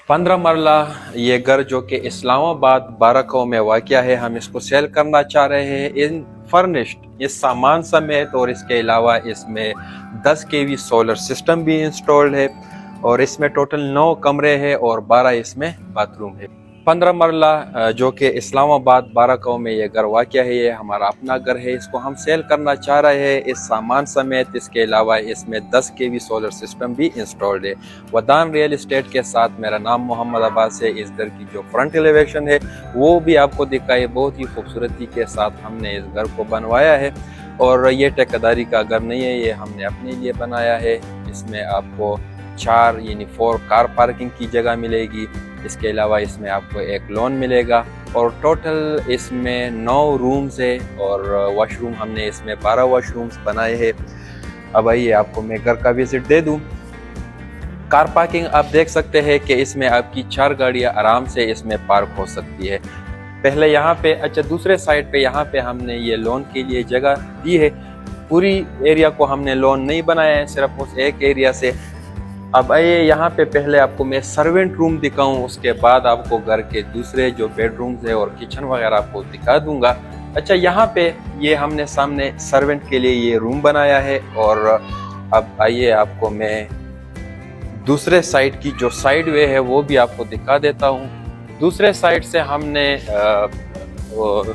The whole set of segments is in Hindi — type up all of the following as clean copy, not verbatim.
15 मरला ये घर जो कि इस्लामाबाद बारकाऊ में वाक़या है, हम इसको सेल करना चाह रहे हैं इन फर्निश्ड, इस सामान समेत। और इसके अलावा इसमें 10 केवी सोलर सिस्टम भी इंस्टॉल्ड है और इसमें टोटल 9 कमरे हैं और 12 इसमें बाथरूम है। 15 मरला जो कि इस्लामाबाद बारकाऊ में ये घर वाक़या है, ये हमारा अपना घर है। इसको हम सेल करना चाह रहे हैं इस सामान समेत। इसके अलावा इसमें 10 केवी सोलर सिस्टम भी इंस्टॉल्ड है। वदान रियल इस्टेट के साथ मेरा नाम मोहम्मद अब्बास है। इस घर की जो फ्रंट एलिवेशन है वो भी आपको दिखाई, बहुत ही खूबसूरती के साथ हमने इस घर को बनवाया है। और ये ठेकेदारी का घर नहीं है, ये हमने अपने लिए बनाया है। इसमें आपको 4 यानी 4 कार पार्किंग की जगह मिलेगी। इसके अलावा इसमें आपको एक लॉन मिलेगा और टोटल इसमें 9 रूम्स है और वॉशरूम हमने इसमें 12 वॉशरूम्स बनाए हैं। अब आइए आपको मैं घर का विजिट दे दूं। कार पार्किंग आप देख सकते हैं कि इसमें आपकी 4 गाड़ियां आराम से इसमें पार्क हो सकती है। पहले यहाँ पे, अच्छा दूसरे साइड पे यहाँ पे हमने ये लॉन के लिए जगह दी है। पूरी एरिया को हमने लॉन नहीं बनाया है, सिर्फ उस एक एरिया से। अब आइए यहाँ पे पहले आपको मैं सर्वेंट रूम दिखाऊं, उसके बाद आपको घर के दूसरे जो बेडरूम्स है और किचन वगैरह आपको दिखा दूंगा। अच्छा यहाँ पे ये हमने सामने सर्वेंट के लिए ये रूम बनाया है। और अब आइए आपको मैं दूसरे साइड की जो साइड वे है वो भी आपको दिखा देता हूँ। दूसरे साइड से हमने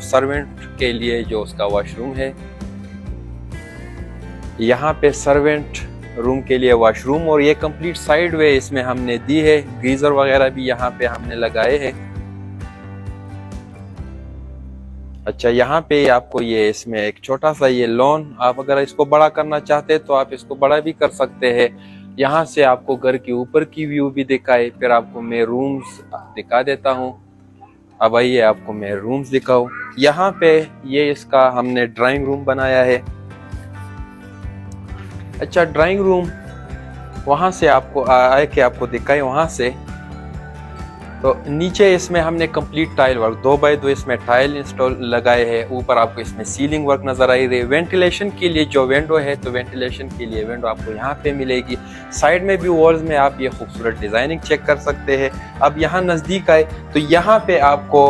सर्वेंट के लिए जो उसका वॉशरूम है, यहाँ पे सर्वेंट रूम के लिए वॉशरूम और ये कंप्लीट साइड वे इसमें हमने दी है। गीजर वगैरह भी यहाँ पे हमने लगाए हैं। अच्छा यहाँ पे आपको ये इसमें एक छोटा सा ये लॉन, आप अगर इसको बड़ा करना चाहते हैं तो आप इसको बड़ा भी कर सकते हैं। यहाँ से आपको घर के ऊपर की व्यू भी दिखाए, फिर आपको मैं रूम्स दिखा देता हूँ। अब आइए आपको मैं रूम्स दिखाऊँ। यहाँ पे ये इसका हमने ड्राइंग रूम बनाया है। अच्छा ड्राइंग रूम वहाँ से आपको आए के आपको दिखाए वहाँ से, तो नीचे इसमें हमने कंप्लीट टाइल वर्क 2x2 इसमें टाइल इंस्टॉल लगाए हैं। ऊपर आपको इसमें सीलिंग वर्क नज़र आई रही है। वेंटिलेशन के लिए जो विंडो है, तो वेंटिलेशन के लिए विंडो आपको यहाँ पे मिलेगी। साइड में भी वॉल्स में आप ये खूबसूरत डिज़ाइनिंग चेक कर सकते हैं। अब यहाँ नज़दीक आए तो यहाँ पे आपको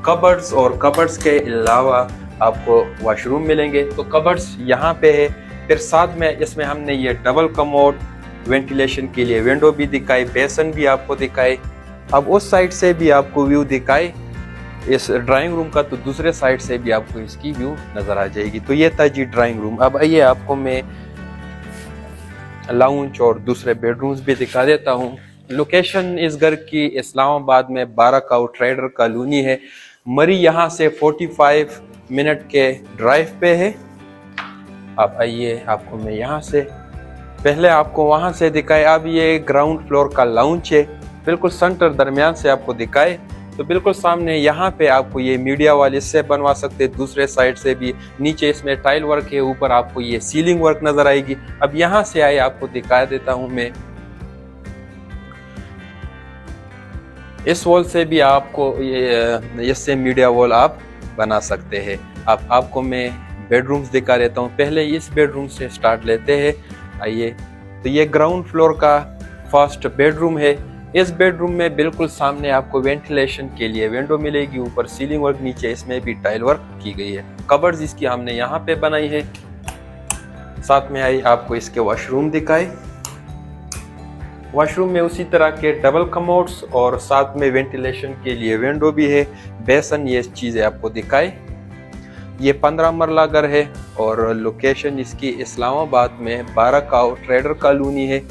कबर्ड्स और कबर्ड्स के अलावा आपको वॉशरूम मिलेंगे। तो कबर्ड्स यहाँ पे है, फिर साथ में इसमें हमने ये डबल कमोड वेंटिलेशन के लिए विंडो भी दिखाई, बेसन भी आपको दिखाए। अब उस साइड से भी आपको व्यू दिखाए इस ड्राइंग रूम का, तो दूसरे साइड से भी आपको इसकी व्यू नज़र आ जाएगी। तो ये था जी ड्राइंग रूम। अब आइए आपको मैं लाउंज और दूसरे बेडरूम्स भी दिखा देता हूँ। लोकेशन इस घर की इस्लामाबाद में बारकाऊ ट्रेडर कॉलोनी है। मरी यहाँ से 45 मिनट के ड्राइव पे है। अब आइए आपको मैं यहाँ से पहले आपको वहाँ से दिखाए। अब ये ग्राउंड फ्लोर का लाउंज है, बिल्कुल सेंटर दरमियान से आपको दिखाए तो बिल्कुल सामने यहाँ पे आपको ये मीडिया वाले से बनवा सकते हैं। दूसरे साइड से भी नीचे इसमें टाइल वर्क है, ऊपर आपको ये सीलिंग वर्क नजर आएगी। अब यहाँ से आए आपको दिखा देता हूँ मैं। इस वॉल से भी आपको ये इससे मीडिया वॉल आप बना सकते हैं। अब आपको मैं बेडरूम्स दिखा देता हूँ। पहले इस बेडरूम से स्टार्ट लेते हैं। आइए, तो ये ग्राउंड फ्लोर का फर्स्ट बेडरूम है। इस बेडरूम में बिल्कुल सामने आपको वेंटिलेशन के लिए विंडो मिलेगी। ऊपर सीलिंग वर्क, नीचे इसमें भी टाइल वर्क की गई है। कबर्ड्स इसकी हमने यहाँ पे बनाई है। साथ में आई आपको इसके वॉशरूम दिखाए। वॉशरूम में उसी तरह के डबल कमोड्स और साथ में वेंटिलेशन के लिए विंडो भी है। बेसन, ये चीज़ें आपको दिखाए। ये 15 मरला घर है और लोकेशन इसकी इस्लामाबाद में बारकाऊ ट्रेडर कॉलोनी है।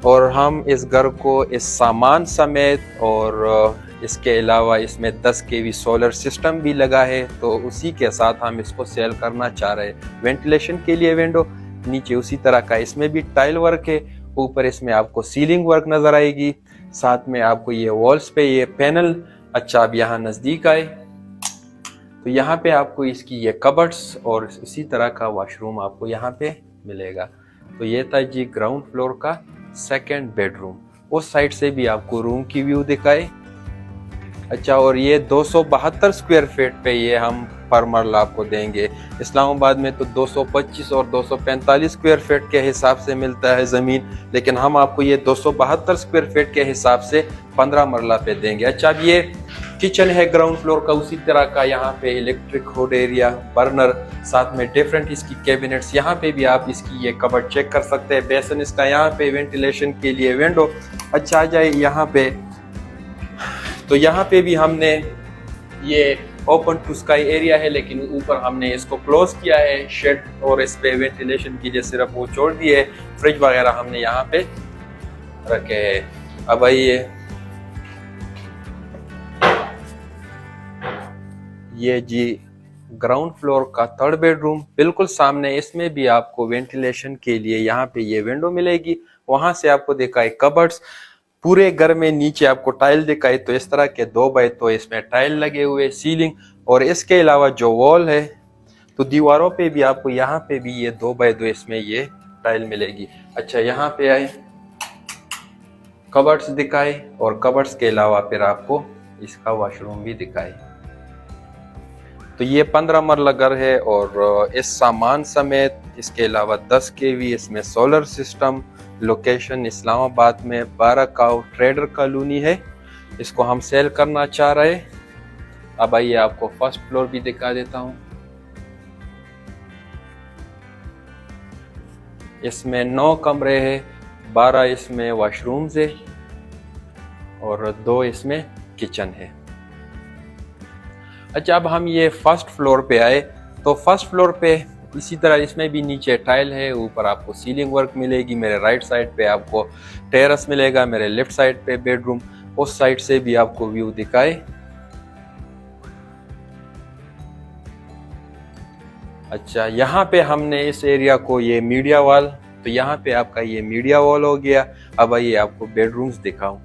और हम इस घर को इस सामान समेत और इसके अलावा इसमें 10 केवी सोलर सिस्टम भी लगा है, तो उसी के साथ हम इसको सेल करना चाह रहे हैं। वेंटिलेशन के लिए विंडो, नीचे उसी तरह का इसमें भी टाइल वर्क है। ऊपर इसमें आपको सीलिंग वर्क नज़र आएगी। साथ में आपको ये वॉल्स पे ये पैनल। अच्छा अब यहाँ नज़दीक आए तो यहाँ पे आपको इसकी ये कबर्ड्स और इसी तरह का वॉशरूम आपको यहाँ पे मिलेगा। तो ये था जी ग्राउंड फ्लोर का सेकंड बेडरूम। उस साइड से भी आपको रूम की व्यू दिखाए। अच्छा, और ये 272 स्क्वायर फीट पे ये हम पर मरला आपको देंगे। इस्लामाबाद में तो 225 और 245 स्क्वायर फीट के हिसाब से मिलता है ज़मीन, लेकिन हम आपको ये 272 स्क्वायर फीट के हिसाब से 15 मरला पे देंगे। अच्छा, अब ये किचन है ग्राउंड फ्लोर का, उसी तरह का यहाँ पे इलेक्ट्रिक हुड एरिया, बर्नर, साथ में डिफरेंट इसकी कैबिनेट्स। यहाँ पे भी आप इसकी ये कबर्ड चेक कर सकते हैं। बेसन इसका यहाँ पे वेंटिलेशन के लिए विंडो। अच्छा, आ जाए यहाँ पे, तो यहाँ पे भी हमने ये ओपन टू स्काई एरिया है, लेकिन ऊपर हमने इसको क्लोज किया है शेड, और इस पे वेंटिलेशन के लिए सिर्फ वो छोड़ दिए है। फ्रिज वगैरह हमने यहाँ पे रखे हैं। अब आइए, ये जी ग्राउंड फ्लोर का 3rd बेडरूम, बिल्कुल सामने। इसमें भी आपको वेंटिलेशन के लिए यहाँ पे ये विंडो मिलेगी। वहां से आपको दिखाए कबर्ड्स। पूरे घर में नीचे आपको टाइल दिखाई, तो इस तरह के 2 बाय तो इसमें टाइल लगे हुए, सीलिंग। और इसके अलावा जो वॉल है, तो दीवारों पे भी आपको यहाँ पे भी ये 2 बाय 2 इसमें ये टाइल मिलेगी। अच्छा, यहाँ पे आए, कबर्ड्स दिखाए, और कबर्ड्स के अलावा फिर आपको इसका वॉशरूम भी दिखाए। तो ये 15 मरला घर है, और इस सामान समेत इसके अलावा 10 kV इसमें सोलर सिस्टम। लोकेशन इस्लामाबाद में 12 काउ ट्रेडर कॉलोनी है। इसको हम सेल करना चाह रहे। अब आइए आपको फर्स्ट फ्लोर भी दिखा देता हूँ। इसमें 9 कमरे हैं, 12 इसमें वॉशरूम्स है, और 2 इसमें किचन है। अच्छा, अब हम ये फर्स्ट फ्लोर पे आए, तो फर्स्ट फ्लोर पे इसी तरह इसमें भी नीचे टाइल है, ऊपर आपको सीलिंग वर्क मिलेगी। मेरे राइट साइड पे आपको टेरेस मिलेगा, मेरे लेफ्ट साइड पे बेडरूम। उस साइड से भी आपको व्यू दिखाए। अच्छा, यहाँ पे हमने इस एरिया को ये मीडिया वॉल, तो यहाँ पे आपका ये मीडिया वॉल हो गया। अब आइए आपको बेडरूम्स दिखाऊं।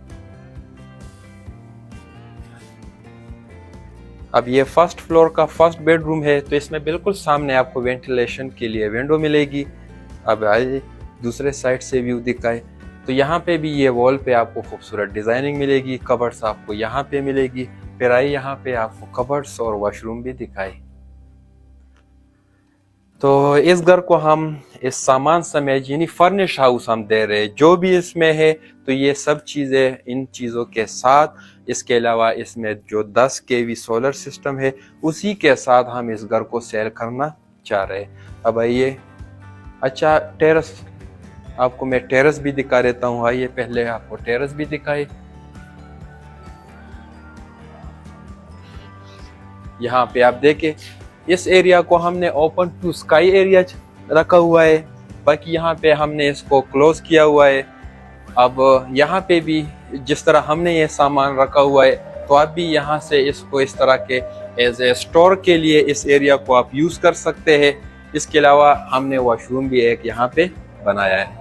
अब ये फर्स्ट फ्लोर का फर्स्ट बेडरूम है, तो इसमें बिल्कुल सामने आपको वेंटिलेशन के लिए विंडो मिलेगी। अब आइए दूसरे साइड से व्यू दिखाए, तो यहाँ पे भी ये वॉल पे आपको खूबसूरत डिजाइनिंग मिलेगी। कबर्ड्स आपको यहाँ पे मिलेगी। फिर आइए यहाँ पे आपको कबर्ड्स और वॉशरूम भी दिखाए। तो इस घर को हम इस सामान समेत यानी फर्निश हाउस हम दे रहे हैं, जो भी इसमें है। तो ये सब चीज़ें इन चीज़ों के साथ, इसके अलावा इसमें जो 10 kV सोलर सिस्टम है, उसी के साथ हम इस घर को सेल करना चाह रहे हैं। अब आइए, अच्छा टेरेस, आपको मैं टेरेस भी दिखा देता हूँ। आइए पहले आपको टेरेस भी दिखाए। यहाँ पे आप देखें, इस एरिया को हमने ओपन टू स्काई एरिया रखा हुआ है, बाकी यहाँ पे हमने इसको क्लोज किया हुआ है। अब यहाँ पे भी जिस तरह हमने ये सामान रखा हुआ है, तो आप भी यहाँ से इसको इस तरह के एज ए स्टोर के लिए इस एरिया को आप यूज़ कर सकते हैं। इसके अलावा हमने वॉशरूम भी एक यहाँ पे बनाया है।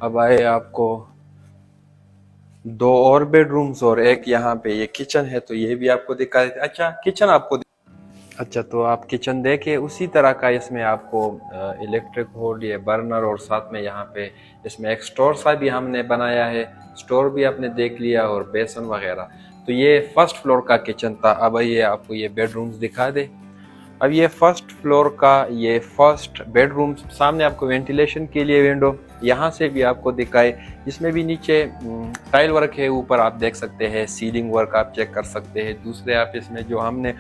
अब आए आपको 2 और बेडरूम्स और एक यहाँ पे ये किचन है, तो ये भी आपको दिखा देते। अच्छा, किचन आपको, अच्छा तो आप किचन देखे उसी तरह का इसमें आपको इलेक्ट्रिक होड, ये बर्नर, और साथ में यहाँ पे इसमें एक स्टोर सा भी हमने बनाया है। स्टोर भी आपने देख लिया, और बेसन वगैरह। तो ये फर्स्ट फ्लोर का किचन था। अब ये आपको ये बेडरूम्स दिखा दे। अब ये फर्स्ट फ्लोर का ये फर्स्ट बेडरूम, सामने आपको वेंटिलेशन के लिए विंडो, यहाँ से भी आपको दिखाए। इसमें भी नीचे टाइल वर्क है, ऊपर आप देख सकते हैं सीलिंग वर्क आप चेक कर सकते हैं। दूसरे आप इसमें जो हमने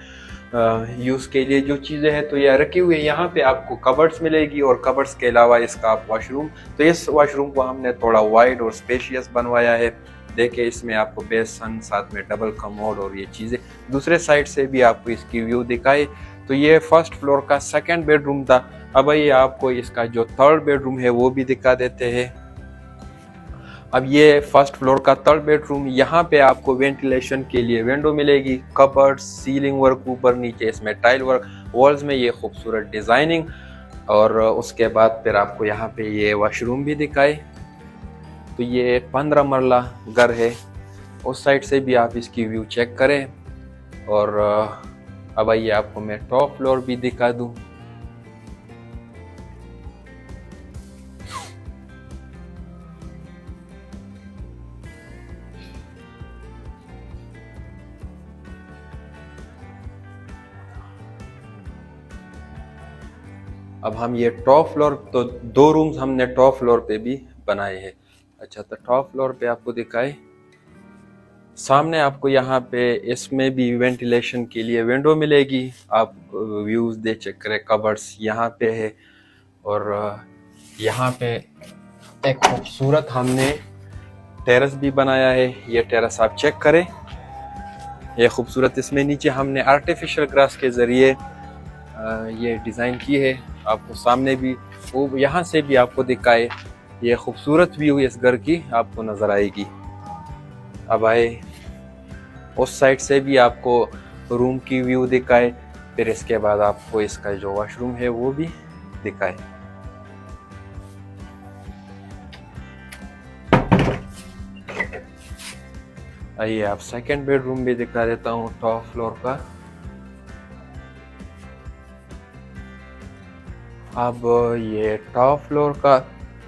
यूज़ के लिए जो चीज़ें हैं तो ये रखी हुई है। यहाँ पे आपको कबर्ड्स मिलेगी, और कबर्ड्स के अलावा इसका आप वॉशरूम, तो इस वॉशरूम को हमने थोड़ा वाइड और स्पेशियस बनवाया है। देखिए इसमें आपको बेसन, साथ में डबल कमोड और ये चीज़ें। दूसरे साइड से भी आपको इसकी व्यू दिखाए। तो ये फर्स्ट फ्लोर का सेकंड बेडरूम था। अब ये आपको इसका जो थर्ड बेडरूम है वो भी दिखा देते हैं। अब ये फर्स्ट फ्लोर का थर्ड बेडरूम, यहाँ पे आपको वेंटिलेशन के लिए विंडो मिलेगी, कबर्ड, सीलिंग वर्क ऊपर नीचे, इसमें टाइल वर्क, वॉल्स में ये खूबसूरत डिज़ाइनिंग, और उसके बाद फिर आपको यहाँ पे ये वॉशरूम भी दिखाए। तो ये 15 मरला घर है, उस साइड से भी आप इसकी व्यू चेक करें। और अब आइए आपको मैं टॉप फ्लोर भी दिखा दूं। अब हम ये टॉप फ्लोर, तो 2 रूम्स हमने टॉप फ्लोर पे भी बनाए हैं। अच्छा, तो टॉप फ्लोर पे आपको दिखाए, सामने आपको यहाँ पे इसमें भी वेंटिलेशन के लिए विंडो मिलेगी। आप व्यूज़ दे चेक करें, कबर्ड्स यहाँ पे है। और यहाँ पे एक खूबसूरत हमने टेरेस भी बनाया है। ये टेरेस आप चेक करें, ये खूबसूरत। इसमें नीचे हमने आर्टिफिशियल ग्रास के ज़रिए ये डिज़ाइन की है। आपको सामने भी, वो यहाँ से भी आपको दिखाए, ये खूबसूरत व्यू इस घर की आपको नज़र आएगी। अब आए उस साइड से भी आपको रूम की व्यू दिखाए, फिर इसके बाद आपको इसका जो वॉशरूम है वो भी दिखाए। आइए आप सेकंड बेडरूम भी दिखा देता हूँ टॉप फ्लोर का। अब ये टॉप फ्लोर का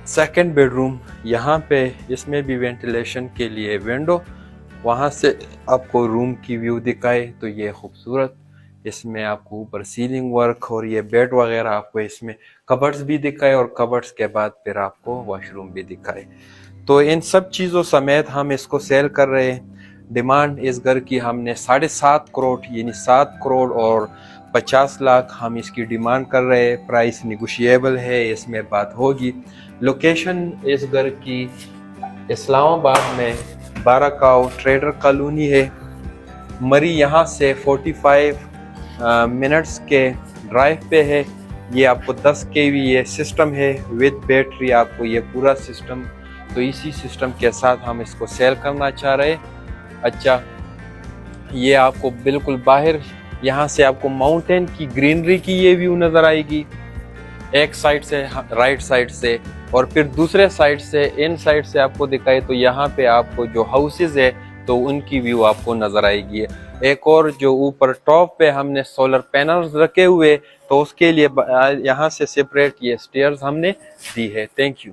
सेकंड बेडरूम, यहाँ पे इसमें भी वेंटिलेशन के लिए विंडो, वहाँ से आपको रूम की व्यू दिखाए। तो ये खूबसूरत, इसमें आपको ऊपर सीलिंग वर्क और ये बेड वगैरह, आपको इसमें कबर्ड्स भी दिखाए और कबर्ड्स के बाद फिर आपको वॉशरूम भी दिखाए। तो इन सब चीज़ों समेत हम इसको सेल कर रहे हैं। डिमांड इस घर की हमने 7.5 करोड़, यानी 7 करोड़ और 50 लाख हम इसकी डिमांड कर रहे हैं। प्राइस निगोशिएबल है, इसमें बात होगी। लोकेशन इस घर की इस्लामाबाद में बाराकाव ट्रेडर कॉलोनी है। मरी यहाँ से 45 मिनट्स के ड्राइव पे है। ये आपको 10 kV ये सिस्टम है विद बैटरी, आपको ये पूरा सिस्टम। तो इसी सिस्टम के साथ हम इसको सेल करना चाह रहे हैं। अच्छा, ये आपको बिल्कुल बाहर, यहाँ से आपको माउंटेन की ग्रीनरी की ये व्यू नज़र आएगी एक साइड से, राइट साइड से, और फिर दूसरे साइड से, इन साइड से आपको दिखाए तो यहाँ पे आपको जो हाउसेस है तो उनकी व्यू आपको नज़र आएगी। एक और जो ऊपर टॉप पे हमने सोलर पैनल्स रखे हुए, तो उसके लिए यहाँ से सेपरेट ये स्टेयर्स हमने दी है। Thank you.